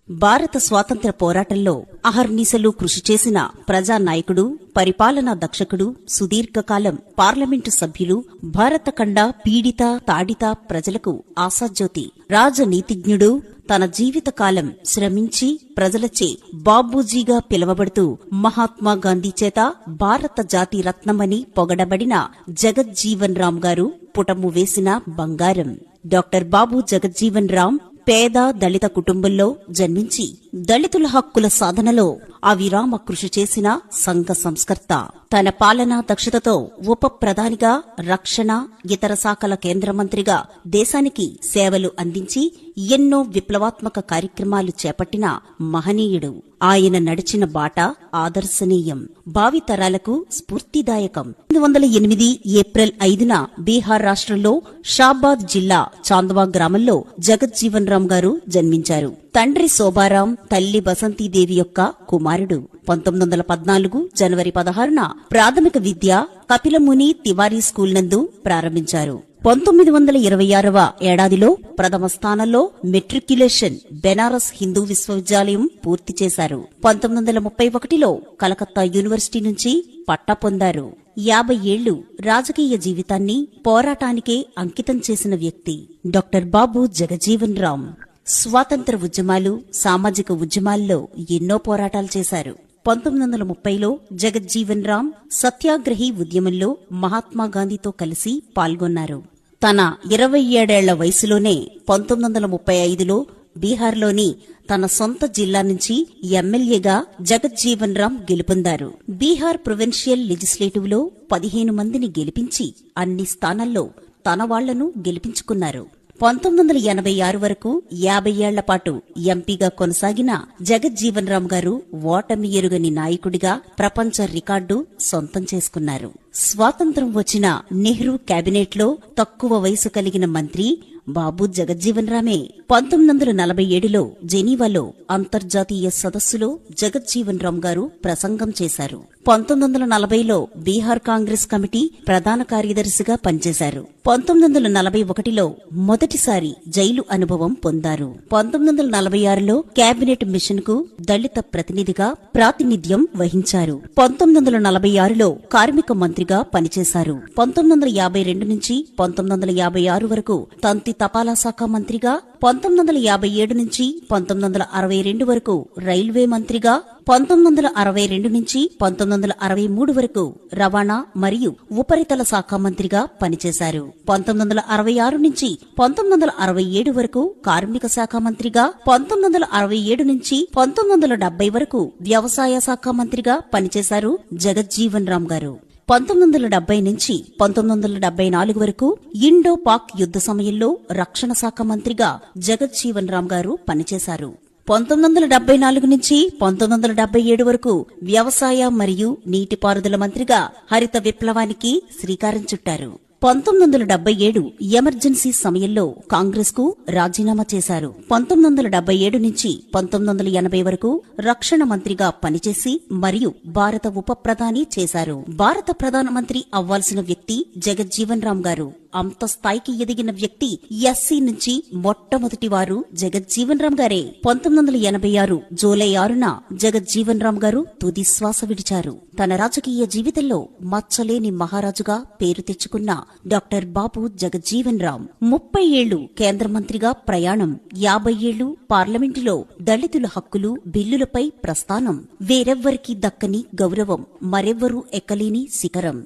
భారత స్వాతంత్ర్య పోరాటంలో అహర్నిశలు కృషి చేసిన ప్రజానాయకుడు, పరిపాలనా దక్షకుడు, సుదీర్ఘకాలం పార్లమెంటు సభ్యులు, భారతఖండ పీడిత తాడిత ప్రజలకు ఆశాజ్యోతి, రాజనీతిజ్ఞుడు, తన జీవితకాలం శ్రమించి ప్రజలచే బాబూజీగా పిలువబడుతూ మహాత్మాగాంధీ చేత భారత జాతి రత్నమని పొగడబడిన జగజ్జీవన్ రామ్ గారు పుటము వేసిన బంగారం. డాక్టర్ బాబు జగజ్జీవన్ రామ్ పేద దళిత కుటుంబంలో జన్మించి దళితుల హక్కుల సాధనలో అవిరామ కృషి చేసిన సంఘ సంస్కర్త. తన పాలనా దక్షతతో ఉప ప్రధానిగా, రక్షణ, ఇతర శాఖల కేంద్ర మంత్రిగా దేశానికి సేవలు అందించి ఎన్నో విప్లవాత్మక కార్యక్రమాలు చేపట్టిన మహనీయుడు. ఆయన నడిచిన బాట ఆదర్శనీయం, భావితరాలకు స్ఫూర్తిదాయకం. 1908 ఏప్రిల్ 5న బీహార్ రాష్ట్రంలో షాబాద్ జిల్లా చాందవా గ్రామంలో జగజ్జీవన్ రామ్ గారు జన్మించారు. తండ్రి శోభారాం, తల్లి బసంతీదేవి యొక్క కుమారుడు. 1914 జనవరి 16న ప్రాథమిక విద్య కపిలముని తివారీ స్కూల్ నందు ప్రారంభించారు. 1926వ ఏడాదిలో ప్రథమ స్థానంలో మెట్రిక్యులేషన్ బెనారస్ హిందూ విశ్వవిద్యాలయం పూర్తి చేశారు. 1931లో కలకత్తా యూనివర్సిటీ నుంచి పట్టా పొందారు. 50 ఏళ్లు రాజకీయ జీవితాన్ని పోరాటానికే అంకితం చేసిన వ్యక్తి డాక్టర్ బాబు జగజ్జీవన్ రామ్. స్వాతంత్ర ఉద్యమాలు, సామాజిక ఉద్యమాల్లో ఎన్నో పోరాటాలు చేశారు. 1930లో జగజ్జీవన్ రామ్ సత్యాగ్రహి ఉద్యమంలో మహాత్మాగాంధీతో కలిసి పాల్గొన్నారు. తన 27 ఏళ్ల వయసులోనే 1935లో బీహార్లోని తన సొంత జిల్లా నుంచి ఎమ్మెల్యేగా జగజ్జీవన్ రామ్ గెలుపొందారు. బీహార్ ప్రొవిన్షియల్ లెజిస్లేటివ్ లో 15 మందిని గెలిపించి అన్ని స్థానాల్లో తన వాళ్లను గెలిపించుకున్నారు. 1986 వరకు 50 ఏళ్ల పాటు ఎంపీగా కొనసాగిన జగజ్జీవన్ రామ్ గారు ఓటమి ఎరుగని నాయకుడిగా ప్రపంచ రికార్డు సొంతం చేసుకున్నారు. స్వాతంత్ర్యం వచ్చిన నెహ్రూ కేబినెట్లో తక్కువ వయసు కలిగిన మంత్రి బాబు జగజ్జీవన్ రామే. 1947లో జెనీవాలో అంతర్జాతీయ సదస్సులో జగజ్జీవన్ రామ్ గారు ప్రసంగం చేశారు. 1940లో బీహార్ కాంగ్రెస్ కమిటీ ప్రధాన కార్యదర్శిగా పనిచేశారు. 1941లో మొదటిసారి జైలు అనుభవం పొందారు. 1946లో కేబినెట్ మిషన్ కు దళిత ప్రతినిధిగా ప్రాతినిధ్యం వహించారు. 1946లో కార్మిక మంత్రిగా పనిచేశారు. 1952 నుంచి 1956 వరకు తంతి తపాలా శాఖ మంత్రిగా, 1957 నుంచి 1962 వరకు రైల్వే మంత్రిగా, 1962 నుంచి 1963 వరకు రవాణా మరియు ఉపరితల శాఖ మంత్రిగా పనిచేశారు. 1966 నుంచి 1967 వరకు కార్మిక శాఖ మంత్రిగా, 1967 నుంచి 1970 వరకు వ్యవసాయ శాఖ మంత్రిగా పనిచేశారు జగజ్జీవన్ రామ్ గారు. 1970 నుంచి 1974 వరకు ఇండో పాక్ యుద్ధ సమయంలో రక్షణ శాఖ మంత్రిగా జగజ్జీవన్ రామ్ గారు పనిచేశారు. 1974 నుంచి 1977 వరకు వ్యవసాయ మరియు నీటిపారుదల మంత్రిగా హరిత విప్లవానికి శ్రీకారం చుట్టారు. 1977 ఎమర్జెన్సీ సమయంలో కాంగ్రెస్ కు రాజీనామా చేశారు. 1977 నుంచి 1980 వరకు రక్షణ మంత్రిగా పనిచేసి మరియు భారత ఉప ప్రధాని చేశారు. భారత ప్రధానమంత్రి అవ్వాల్సిన వ్యక్తి జగజ్జీవన్ రామ్ గారు. అంత స్థాయికి ఎదిగిన వ్యక్తి ఎస్సీ నుంచి మొట్టమొదటి వారు జగజ్జీవన్ రామ్ గారే. 1986 జూలై 6న జగజ్జీవన్ రామ్ గారు తుది శ్వాస విడిచారు. తన రాజకీయ జీవితంలో మచ్చలేని మహారాజుగా పేరు తెచ్చుకున్న డాక్టర్ బాబు జగజ్జీవన్ రామ్ 30 ఏళ్లు కేంద్ర మంత్రిగా ప్రయాణం, 50 ఏళ్లు పార్లమెంటులో దళితుల హక్కులు బిల్లులపై ప్రస్థానం, వేరెవ్వరికీ దక్కని గౌరవం, మరెవ్వరూ ఎక్కలేని శిఖరం.